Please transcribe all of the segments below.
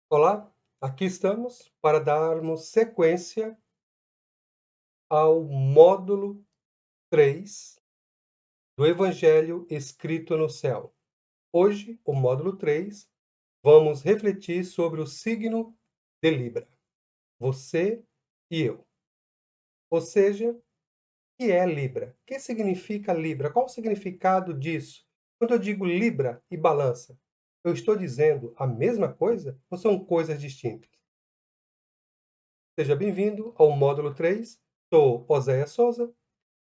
Olá, aqui estamos para darmos sequência ao módulo 3 do Evangelho escrito no céu. Hoje, o módulo 3, vamos refletir sobre o signo de Libra, você e eu. Ou seja, o que é Libra? O que significa Libra? Qual o significado disso? Quando eu digo Libra e balança, eu estou dizendo a mesma coisa ou são coisas distintas? Seja bem-vindo ao módulo 3. Sou Oséias Souza,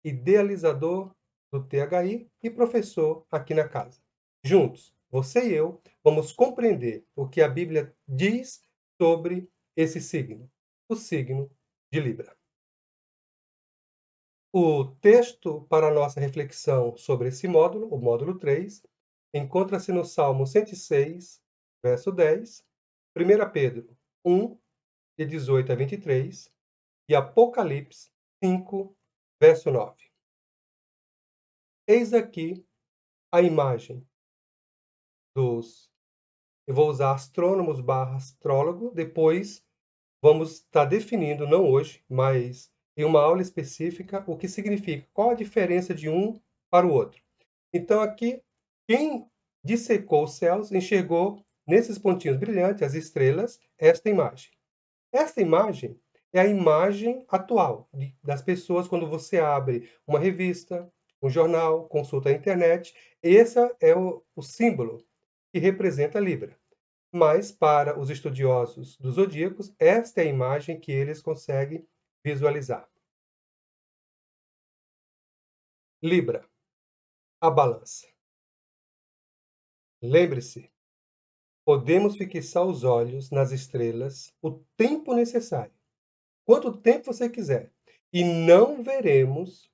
idealizador do THI e professor aqui na casa. Juntos, você e eu, vamos compreender o que a Bíblia diz sobre esse signo, o signo de Libra. O texto para a nossa reflexão sobre esse módulo, o módulo 3, encontra-se no Salmo 106, verso 10, 1 Pedro 1, de 18 a 23, e Apocalipse 5, verso 9. Eis aqui a imagem dos, eu vou usar astrônomos barra astrólogo, depois vamos estar definindo, não hoje, mas em uma aula específica, o que significa, qual a diferença de um para o outro. Então aqui, quem dissecou os céus enxergou nesses pontinhos brilhantes, as estrelas, esta imagem. Esta imagem é a imagem atual das pessoas quando você abre uma revista, um jornal, consulta a internet. Esse é o símbolo que representa Libra. Mas, para os estudiosos dos zodíacos, esta é a imagem que eles conseguem visualizar. Libra, a balança. Lembre-se, podemos fixar os olhos nas estrelas o tempo necessário, quanto tempo você quiser, e não veremos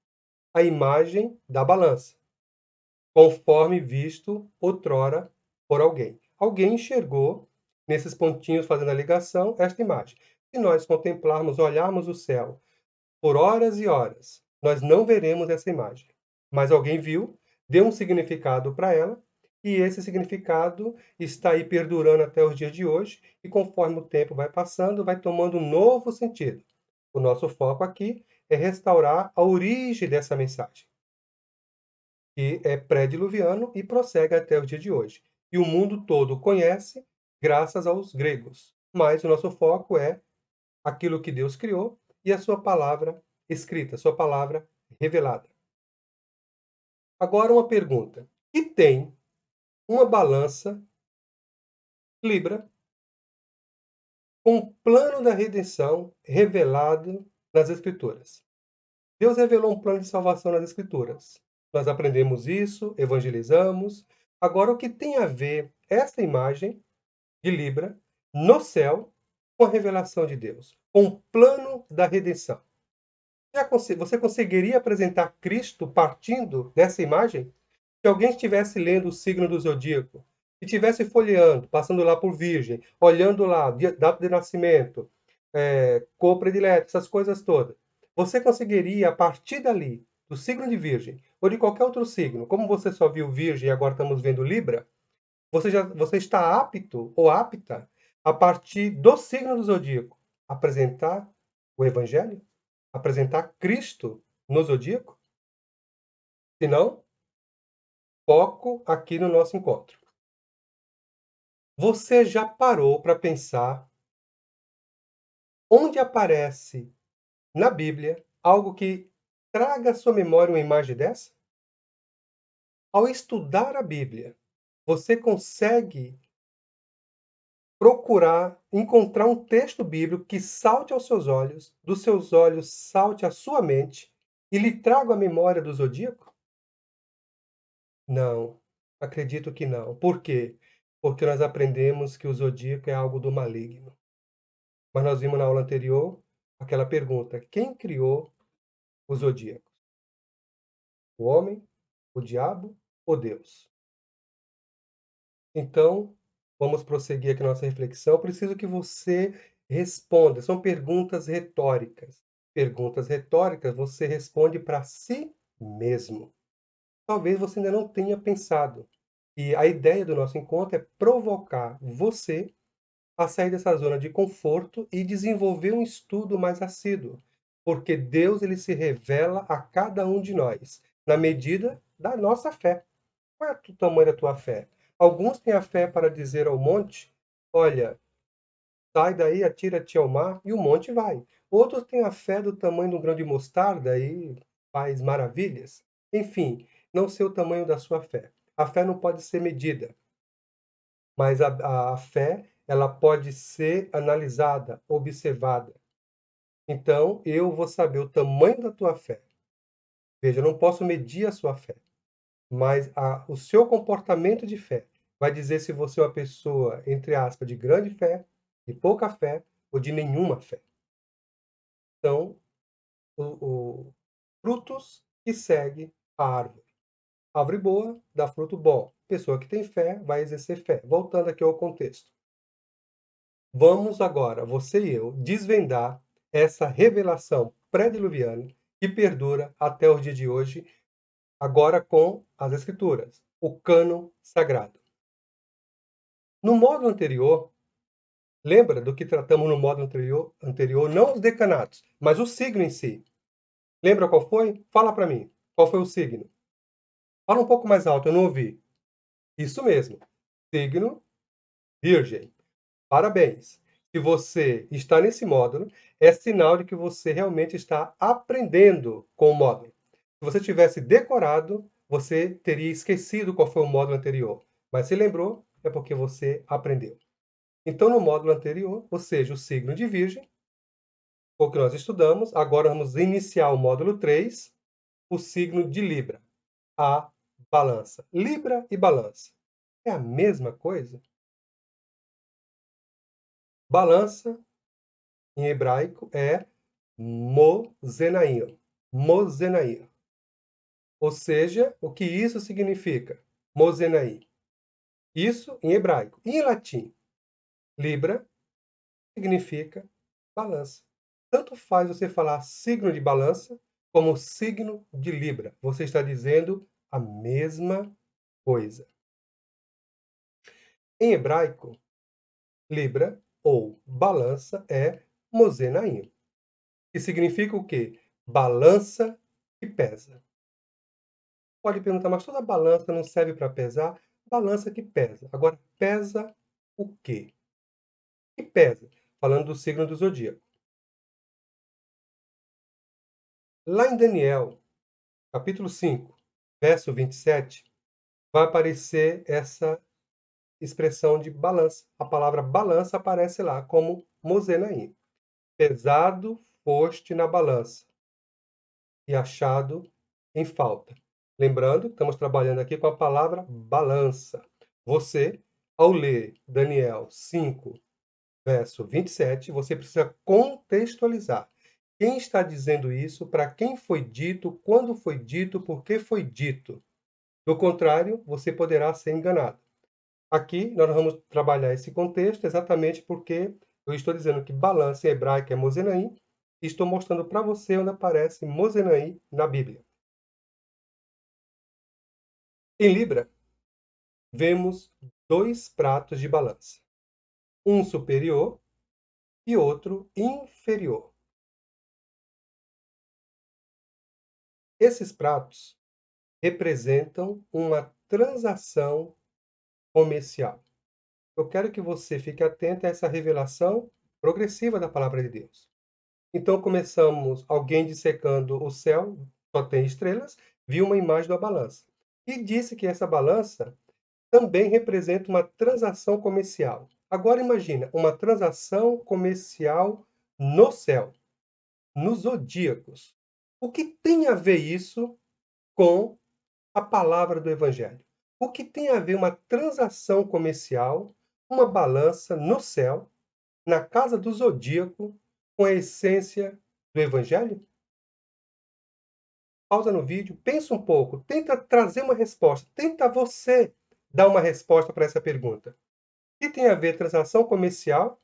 a imagem da balança, conforme visto outrora por alguém. Alguém enxergou, nesses pontinhos fazendo a ligação, esta imagem. Se nós contemplarmos, olharmos o céu por horas e horas, nós não veremos essa imagem. Mas alguém viu, deu um significado para ela, e esse significado está aí perdurando até os dias de hoje, e conforme o tempo vai passando, vai tomando um novo sentido. O nosso foco aqui é restaurar a origem dessa mensagem, que é pré-diluviano e prossegue até o dia de hoje. E o mundo todo conhece graças aos gregos. Mas o nosso foco é aquilo que Deus criou e a sua palavra escrita, sua palavra revelada. Agora uma pergunta. E tem uma balança Libra com o plano da redenção revelado nas Escrituras? Deus revelou um plano de salvação nas Escrituras. Nós aprendemos isso, evangelizamos. Agora, o que tem a ver essa imagem de Libra no céu com a revelação de Deus, com o plano da redenção? Você conseguiria apresentar Cristo partindo dessa imagem? Se alguém estivesse lendo o signo do zodíaco, e estivesse folheando, passando lá por Virgem, olhando lá, data de nascimento, cor predileta, essas coisas todas, você conseguiria, a partir dali, do signo de Virgem, ou de qualquer outro signo, como você só viu Virgem e agora estamos vendo Libra, você está apto ou apta, a partir do signo do zodíaco, apresentar o Evangelho? Apresentar Cristo no zodíaco? Se não, foco aqui no nosso encontro. Você já parou para pensar onde aparece na Bíblia algo que traga à sua memória uma imagem dessa? Ao estudar a Bíblia, você consegue procurar encontrar um texto bíblico que salte aos seus olhos, dos seus olhos salte à sua mente e lhe traga a memória do zodíaco? Não, acredito que não. Por quê? Porque nós aprendemos que o zodíaco é algo do maligno. Mas nós vimos na aula anterior aquela pergunta: quem criou o zodíaco? O homem, o diabo ou Deus? Então, vamos prosseguir aqui nossa reflexão. Eu preciso que você responda. São perguntas retóricas. Perguntas retóricas você responde para si mesmo. Talvez você ainda não tenha pensado. E a ideia do nosso encontro é provocar você a sair dessa zona de conforto e desenvolver um estudo mais assíduo, porque Deus ele se revela a cada um de nós, na medida da nossa fé. Qual é o tamanho da tua fé? Alguns têm a fé para dizer ao monte: olha, sai daí, atira-te ao mar, e o monte vai. Outros têm a fé do tamanho de um grão de mostarda e faz maravilhas. Enfim, não sei o tamanho da sua fé. A fé não pode ser medida, mas a fé ela pode ser analisada, observada. Então, eu vou saber o tamanho da tua fé. Veja, eu não posso medir a sua fé, mas o seu comportamento de fé vai dizer se você é uma pessoa, entre aspas, de grande fé, de pouca fé ou de nenhuma fé. Então, o frutos que segue a árvore. Árvore boa dá fruto bom. Pessoa que tem fé vai exercer fé. Voltando aqui ao contexto. Vamos agora, você e eu, desvendar essa revelação pré-diluviana que perdura até o dia de hoje, agora com as Escrituras, o cânon sagrado. No módulo anterior, lembra do que tratamos no módulo anterior, não os decanatos, mas o signo em si. Lembra qual foi? Fala para mim. Qual foi o signo? Fala um pouco mais alto, eu não ouvi. Isso mesmo. Signo Virgem. Parabéns. Se você está nesse módulo, é sinal de que você realmente está aprendendo com o módulo. Se você tivesse decorado, você teria esquecido qual foi o módulo anterior. Mas se lembrou, é porque você aprendeu. Então, no módulo anterior, ou seja, o signo de Virgem, o que nós estudamos, agora vamos iniciar o módulo 3, o signo de Libra, a balança. Libra e balança. É a mesma coisa? Balança, em hebraico, é mozenair. Mozenair. Ou seja, o que isso significa? Mozenair. Isso em hebraico. E em latim, Libra significa balança. Tanto faz você falar signo de balança como signo de Libra. Você está dizendo a mesma coisa. Em hebraico, Libra ou balança é mozenaim, que significa o quê? Balança que pesa. Pode perguntar, mas toda balança não serve para pesar? Balança que pesa. Agora, pesa o quê? Que pesa? Falando do signo do zodíaco. Lá em Daniel, capítulo 5, verso 27, vai aparecer essa expressão de balança. A palavra balança aparece lá como mozenaim. Pesado foste na balança e achado em falta. Lembrando, estamos trabalhando aqui com a palavra balança. Você, ao ler Daniel 5, verso 27, você precisa contextualizar. Quem está dizendo isso, para quem foi dito, quando foi dito, por que foi dito. Do contrário, você poderá ser enganado. Aqui nós vamos trabalhar esse contexto exatamente porque eu estou dizendo que balança em hebraico é mozenaim e estou mostrando para você onde aparece mozenaim na Bíblia. Em Libra, vemos dois pratos de balança, um superior e outro inferior. Esses pratos representam uma transação comercial. Eu quero que você fique atento a essa revelação progressiva da palavra de Deus. Então começamos alguém dissecando o céu, só tem estrelas, viu uma imagem da balança. E disse que essa balança também representa uma transação comercial. Agora imagina, uma transação comercial no céu, nos zodíacos. O que tem a ver isso com a palavra do evangelho? O que tem a ver uma transação comercial, uma balança no céu, na casa do zodíaco, com a essência do evangelho? Pausa no vídeo, pensa um pouco, tenta trazer uma resposta, tenta você dar uma resposta para essa pergunta. O que tem a ver transação comercial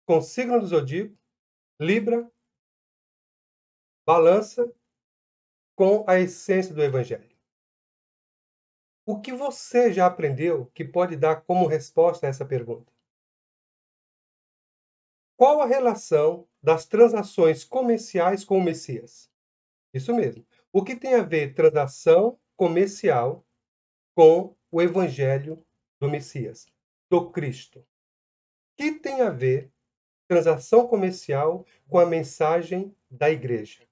com signo do zodíaco, Libra, balança, com a essência do evangelho? O que você já aprendeu que pode dar como resposta a essa pergunta? Qual a relação das transações comerciais com o Messias? Isso mesmo. O que tem a ver transação comercial com o evangelho do Messias, do Cristo? O que tem a ver transação comercial com a mensagem da igreja?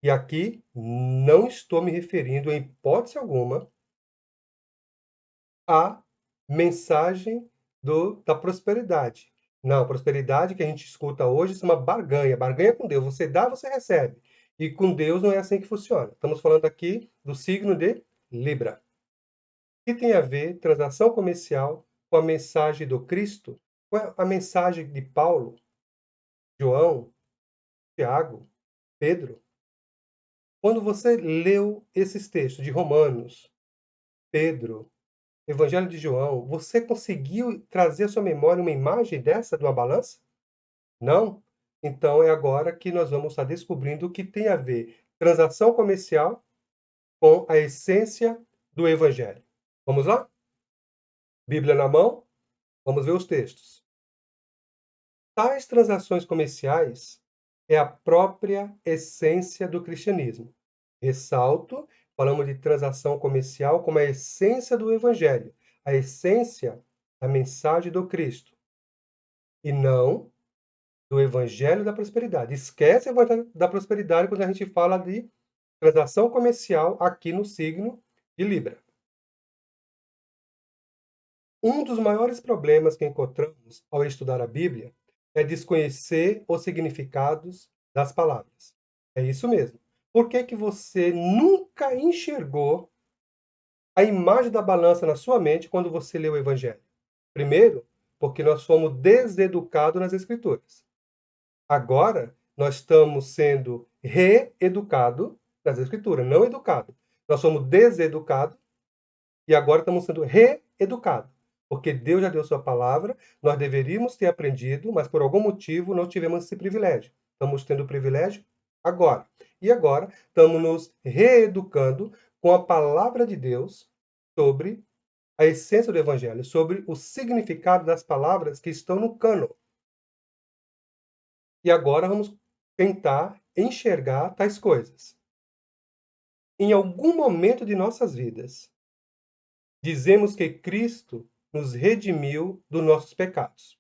E aqui não estou me referindo, em hipótese alguma, à mensagem da prosperidade. Não, a prosperidade que a gente escuta hoje é uma barganha. Barganha com Deus. Você dá, você recebe. E com Deus não é assim que funciona. Estamos falando aqui do signo de Libra. O que tem a ver transação comercial com a mensagem do Cristo? Com a mensagem de Paulo, João, Tiago, Pedro? Quando você leu esses textos de Romanos, Pedro, Evangelho de João, você conseguiu trazer à sua memória uma imagem dessa, de uma balança? Não? Então é agora que nós vamos estar descobrindo o que tem a ver transação comercial com a essência do Evangelho. Vamos lá? Bíblia na mão? Vamos ver os textos. Tais transações comerciais é a própria essência do cristianismo. Ressalto, falamos de transação comercial como a essência do Evangelho, a essência da mensagem do Cristo, e não do Evangelho da prosperidade. Esquece o Evangelho da prosperidade quando a gente fala de transação comercial aqui no signo de Libra. Um dos maiores problemas que encontramos ao estudar a Bíblia é desconhecer os significados das palavras. É isso mesmo. Por que que você nunca enxergou a imagem da balança na sua mente quando você lê o Evangelho? Primeiro, porque nós fomos deseducados nas Escrituras. Agora, nós estamos sendo reeducados nas Escrituras, não educados. Nós somos deseducados e agora estamos sendo reeducados. Porque Deus já deu sua palavra, nós deveríamos ter aprendido, mas por algum motivo não tivemos esse privilégio. Estamos tendo o privilégio agora. E agora estamos nos reeducando com a palavra de Deus sobre a essência do Evangelho, sobre o significado das palavras que estão no cânon. E agora vamos tentar enxergar tais coisas. Em algum momento de nossas vidas, dizemos que Cristo nos redimiu dos nossos pecados,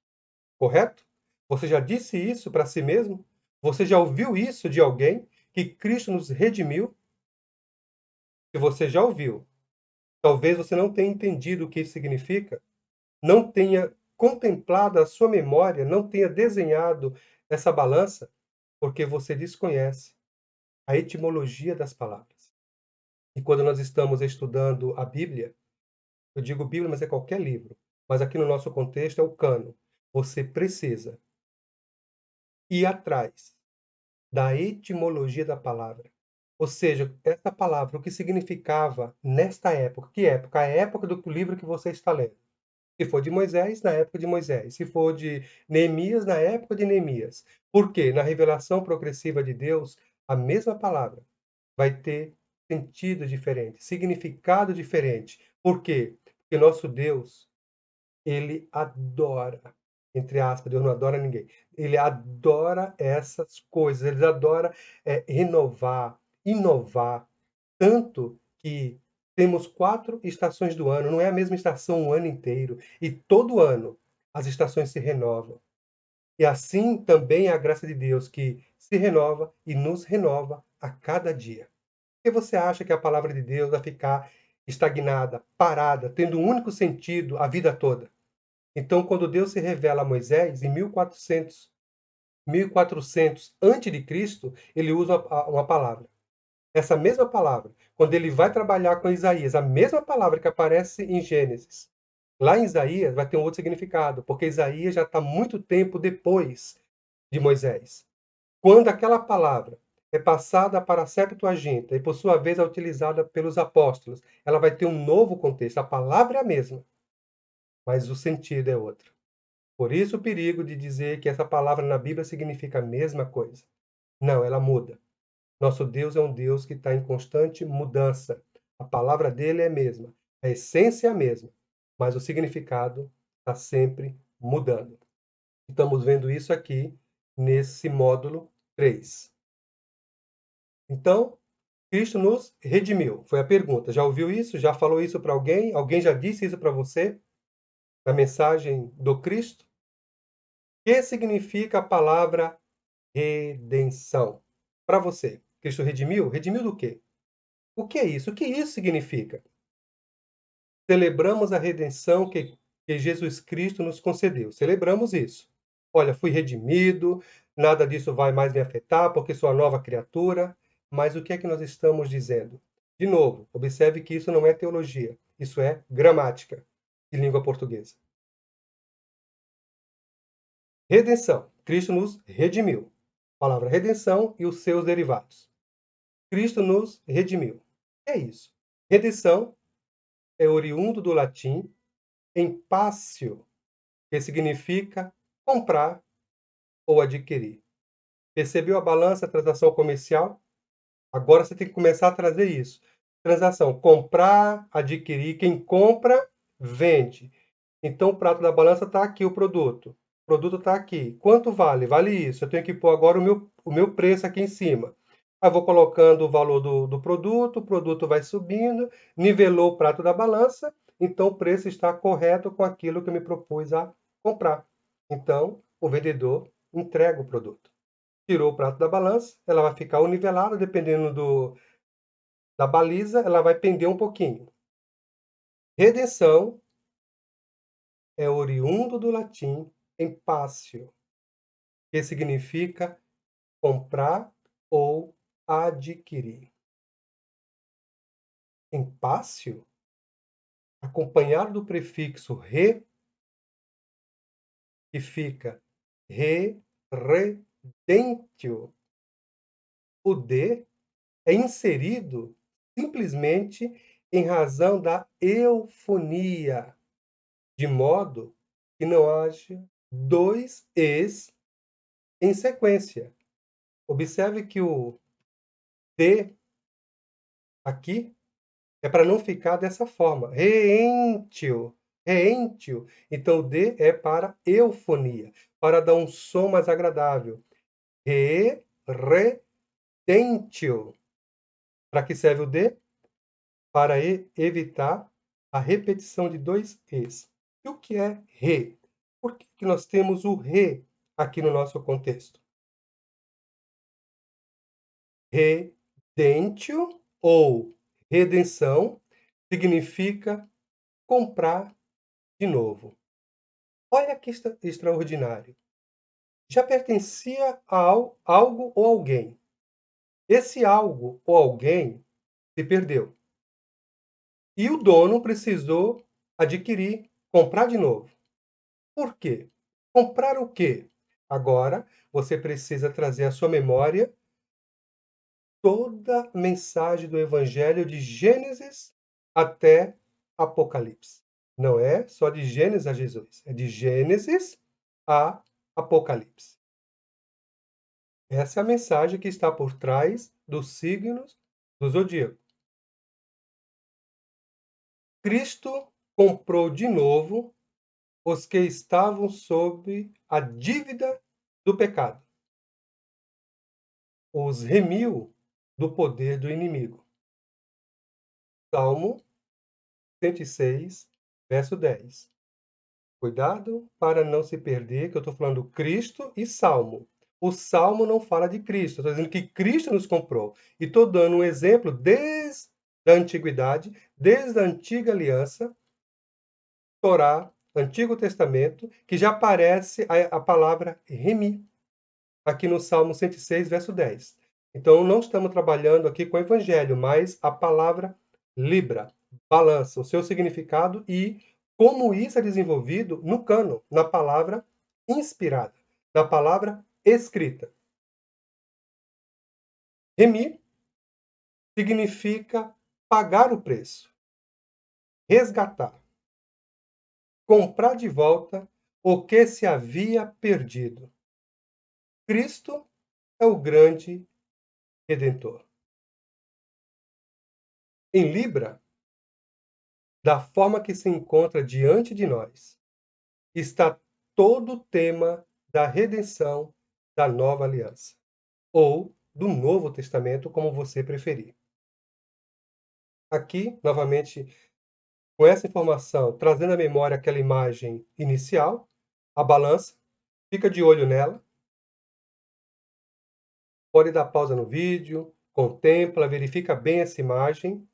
correto? Você já disse isso para si mesmo? Você já ouviu isso de alguém, que Cristo nos redimiu? Se você já ouviu, talvez você não tenha entendido o que isso significa, não tenha contemplado a sua memória, não tenha desenhado essa balança, porque você desconhece a etimologia das palavras. E quando nós estamos estudando a Bíblia, eu digo Bíblia, mas é qualquer livro, mas aqui no nosso contexto é o cânon. Você precisa ir atrás da etimologia da palavra. Ou seja, essa palavra, o que significava nesta época. Que época? A época do livro que você está lendo. Se for de Moisés, na época de Moisés. Se for de Neemias, na época de Neemias. Por quê? Na revelação progressiva de Deus, a mesma palavra vai ter sentido diferente, significado diferente. Por quê? Porque nosso Deus, ele adora, entre aspas, Deus não adora ninguém. Ele adora essas coisas, ele adora renovar, inovar. Tanto que temos 4 estações do ano, não é a mesma estação o ano inteiro. E todo ano as estações se renovam. E assim também é a graça de Deus, que se renova e nos renova a cada dia. Por que você acha que a palavra de Deus vai ficar estagnada, parada, tendo um único sentido a vida toda? Então, quando Deus se revela a Moisés, em 1400 antes de Cristo, ele usa uma palavra. Essa mesma palavra, quando ele vai trabalhar com Isaías, a mesma palavra que aparece em Gênesis, lá em Isaías vai ter um outro significado, porque Isaías já está muito tempo depois de Moisés. Quando aquela palavra é passada para a Septuaginta e, por sua vez, é utilizada pelos apóstolos, ela vai ter um novo contexto. A palavra é a mesma, mas o sentido é outro. Por isso o perigo de dizer que essa palavra na Bíblia significa a mesma coisa. Não, ela muda. Nosso Deus é um Deus que está em constante mudança. A palavra dele é a mesma, a essência é a mesma, mas o significado está sempre mudando. Estamos vendo isso aqui nesse módulo 3. Então, Cristo nos redimiu. Foi a pergunta. Já ouviu isso? Já falou isso para alguém? Alguém já disse isso para você? Na mensagem do Cristo? O que significa a palavra redenção? Para você, Cristo redimiu? Redimiu do quê? O que é isso? O que isso significa? Celebramos a redenção que Jesus Cristo nos concedeu. Celebramos isso. Olha, fui redimido, nada disso vai mais me afetar, porque sou a nova criatura. Mas o que é que nós estamos dizendo? De novo, observe que isso não é teologia, isso é gramática de língua portuguesa. Redenção. Cristo nos redimiu. A palavra redenção e os seus derivados. Cristo nos redimiu. É isso. Redenção é oriundo do latim empácio, que significa comprar ou adquirir. Percebeu a balança, a transação comercial? Agora você tem que começar a trazer isso. Transação, comprar, adquirir. Quem compra, vende. Então, o prato da balança está aqui, o produto. O produto está aqui. Quanto vale? Vale isso. Eu tenho que pôr agora o meu preço aqui em cima. Aí vou colocando o valor do produto, o produto vai subindo, nivelou o prato da balança, então o preço está correto com aquilo que eu me propus a comprar. Então, o vendedor entrega o produto. Tirou o prato da balança, ela vai ficar ou nivelada, dependendo da baliza, ela vai pender um pouquinho. Redenção é oriundo do latim empácio, que significa comprar ou adquirir. Empácio, acompanhado do prefixo re, que fica redentio. O de é inserido simplesmente em razão da eufonia, de modo que não haja dois es em sequência. Observe que o de aqui é para não ficar dessa forma. Reentio, reentio. Então, o de é para eufonia, para dar um som mais agradável. Redentio. Para que serve o de? Para evitar a repetição de dois es. E o que é re? Por que nós temos o re aqui no nosso contexto? Redentio ou redenção significa comprar de novo. Olha que extraordinário. Já pertencia a algo ou alguém. Esse algo ou alguém se perdeu. E o dono precisou adquirir, comprar de novo. Por quê? Comprar o quê? Agora você precisa trazer à sua memória toda a mensagem do Evangelho de Gênesis até Apocalipse. Não é só de Gênesis a Jesus, é de Gênesis a Apocalipse. Essa é a mensagem que está por trás dos signos do zodíaco. Cristo comprou de novo os que estavam sob a dívida do pecado. Os remiu do poder do inimigo. Salmo 106, verso 10. Cuidado para não se perder, que eu estou falando Cristo e Salmo. O Salmo não fala de Cristo, estou dizendo que Cristo nos comprou. E estou dando um exemplo desde a antiguidade, desde a antiga aliança, Torá, Antigo Testamento, que já aparece a palavra remir, aqui no Salmo 106, verso 10. Então, não estamos trabalhando aqui com o Evangelho, mas a palavra libra, balança, o seu significado e como isso é desenvolvido no cânon, na palavra inspirada, na palavra escrita. Remir significa pagar o preço, resgatar, comprar de volta o que se havia perdido. Cristo é o grande redentor. Em Libra, da forma que se encontra diante de nós, está todo o tema da redenção da nova aliança, ou do Novo Testamento, como você preferir. Aqui, novamente, com essa informação, trazendo à memória aquela imagem inicial, a balança, fica de olho nela, pode dar pausa no vídeo, contempla, verifica bem essa imagem,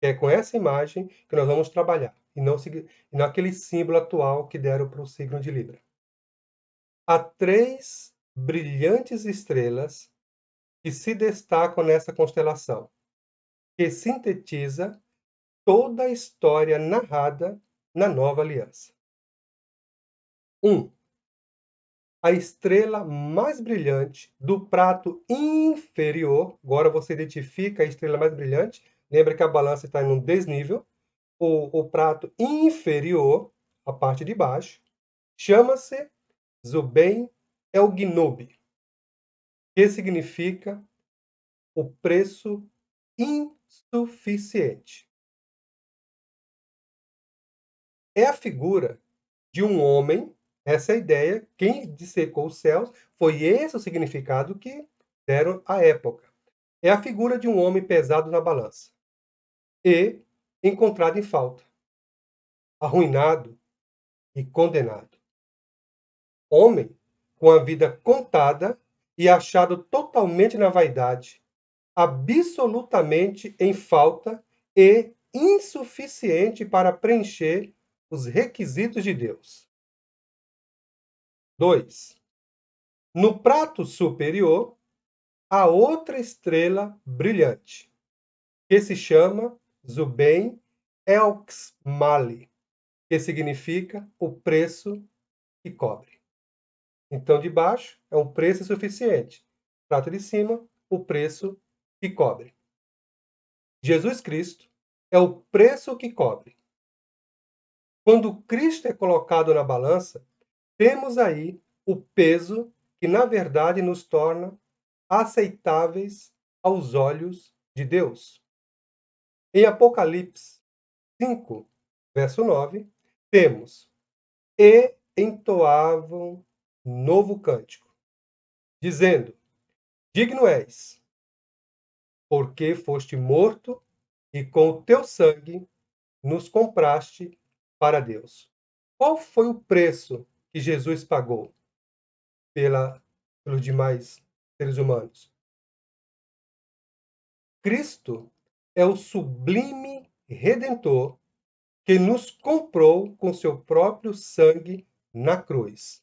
é com essa imagem que nós vamos trabalhar, e não aquele símbolo atual que deram para o signo de Libra. Há 3 brilhantes estrelas que se destacam nessa constelação, que sintetiza toda a história narrada na Nova Aliança. 1. A estrela mais brilhante do prato inferior, agora você identifica a estrela mais brilhante, lembra que a balança está em um desnível, o prato inferior, a parte de baixo, chama-se Zuben Elgnobi, que significa o preço insuficiente. É a figura de um homem, essa é a ideia, quem dissecou os céus, foi esse o significado que deram à época. É a figura de um homem pesado na balança e encontrado em falta, arruinado e condenado. Homem com a vida contada e achado totalmente na vaidade, absolutamente em falta e insuficiente para preencher os requisitos de Deus. 2. No prato superior, há outra estrela brilhante, que se chama Zuben Elksmali, que significa o preço que cobre. Então, de baixo é um preço suficiente. Prato de cima, o preço que cobre. Jesus Cristo é o preço que cobre. Quando Cristo é colocado na balança, temos aí o peso que, na verdade, nos torna aceitáveis aos olhos de Deus. Em Apocalipse 5, verso 9, temos: E entoavam novo cântico, dizendo: Digno és, porque foste morto e com o teu sangue nos compraste para Deus. Qual foi o preço que Jesus pagou pelos demais seres humanos? Cristo é o sublime Redentor que nos comprou com seu próprio sangue na cruz.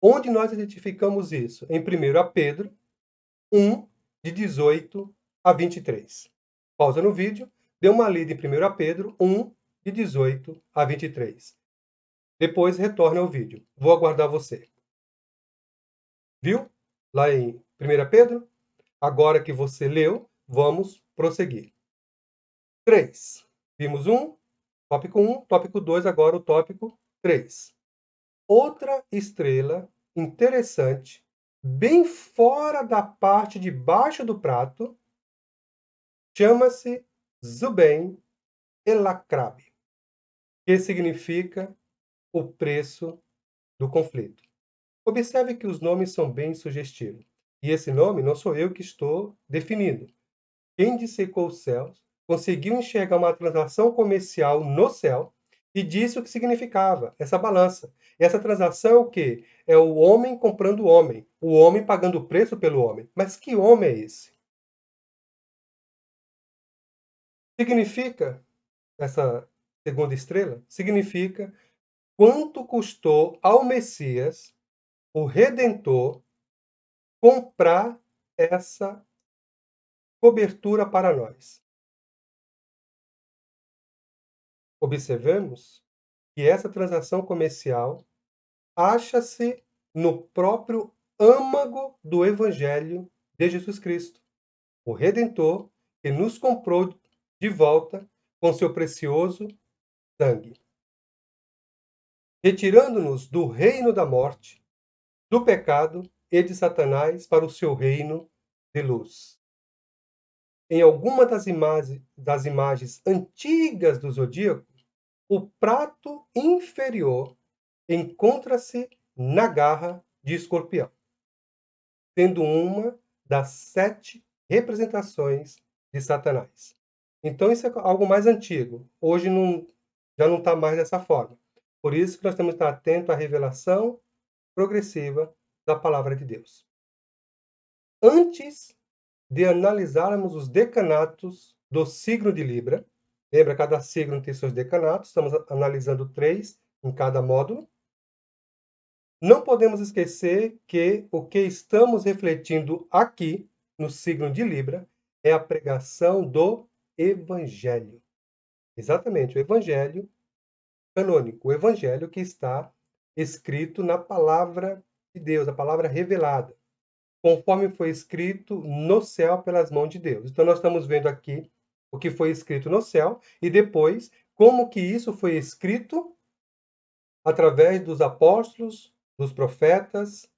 Onde nós identificamos isso? Em 1 Pedro 1, de 18 a 23. Pausa no vídeo, dê uma lida em 1 Pedro 1, de 18 a 23. Depois retorne ao vídeo. Vou aguardar você. Viu? Lá em 1 Pedro? Agora que você leu, vamos prosseguir. 3. Vimos tópico 1, tópico 2, agora o tópico 3. Outra estrela interessante, bem fora da parte de baixo do prato, chama-se Zuben Elakrab, que significa o preço do conflito. Observe que os nomes são bem sugestivos. E esse nome não sou eu que estou definindo. Quem dissecou os céus conseguiu enxergar uma transação comercial no céu e disse o que significava essa balança. E essa transação é o quê? É o homem comprando o homem pagando o preço pelo homem. Mas que homem é esse? Significa, essa segunda estrela, significa quanto custou ao Messias, o Redentor, comprar essa cobertura para nós. Observemos que essa transação comercial acha-se no próprio âmago do Evangelho de Jesus Cristo, o Redentor que nos comprou de volta com seu precioso sangue, retirando-nos do reino da morte, do pecado e de Satanás para o seu reino de luz. Em alguma das imagens antigas do zodíaco, o prato inferior encontra-se na garra de Escorpião, sendo uma das 7 representações de Satanás. Então isso é algo mais antigo. Hoje já não está mais dessa forma. Por isso que nós temos que estar atento à revelação progressiva da palavra de Deus. Antes de analisarmos os decanatos do signo de Libra, lembra, cada signo tem seus decanatos, estamos analisando 3 em cada módulo. Não podemos esquecer que o que estamos refletindo aqui, no signo de Libra, é a pregação do Evangelho. Exatamente, o Evangelho canônico, o Evangelho que está escrito na palavra de Deus, a palavra revelada, conforme foi escrito no céu pelas mãos de Deus. Então nós estamos vendo aqui o que foi escrito no céu e depois como que isso foi escrito através dos apóstolos, dos profetas,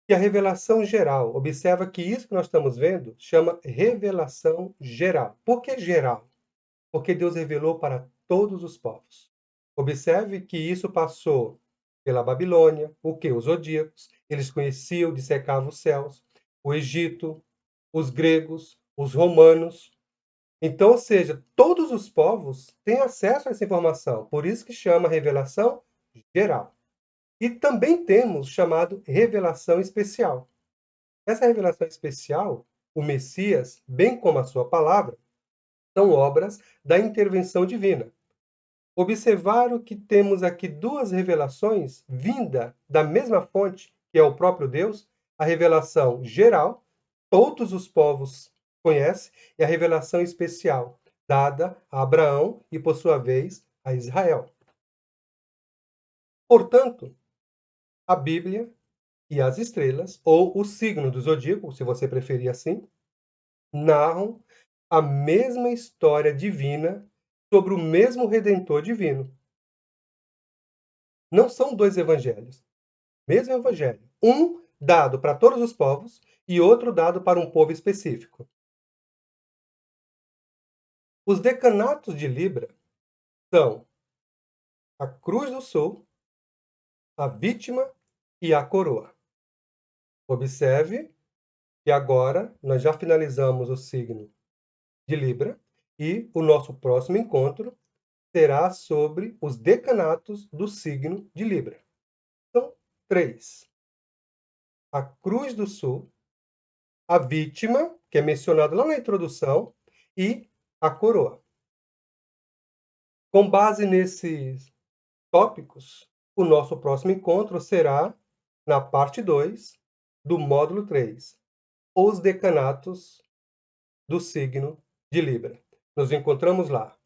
e a revelação geral. Observa que isso que nós estamos vendo chama revelação geral. Por que geral? Porque Deus revelou para todos os povos. Observe que isso passou pela Babilônia, o que? Os zodíacos, eles conheciam, dissecavam os céus, o Egito, os gregos, os romanos. Então, ou seja, todos os povos têm acesso a essa informação, por isso que chama revelação geral. E também temos chamado revelação especial. Essa revelação especial, o Messias, bem como a sua palavra, são obras da intervenção divina. Observaram que temos aqui duas revelações vinda da mesma fonte, que é o próprio Deus, a revelação geral, todos os povos conhecem, e a revelação especial, dada a Abraão e, por sua vez, a Israel. Portanto, a Bíblia e as estrelas, ou o signo do zodíaco, se você preferir assim, narram a mesma história divina sobre o mesmo Redentor divino. Não são dois evangelhos, mesmo evangelho. Um dado para todos os povos e outro dado para um povo específico. Os decanatos de Libra são a Cruz do Sul, a Vítima e a Coroa. Observe que agora nós já finalizamos o signo de Libra e o nosso próximo encontro será sobre os decanatos do signo de Libra. São 3. A Cruz do Sul, a Vítima, que é mencionado lá na introdução, e a Coroa. Com base nesses tópicos, o nosso próximo encontro será na parte 2 do módulo 3, os decanatos do signo de Libra. Nos encontramos lá.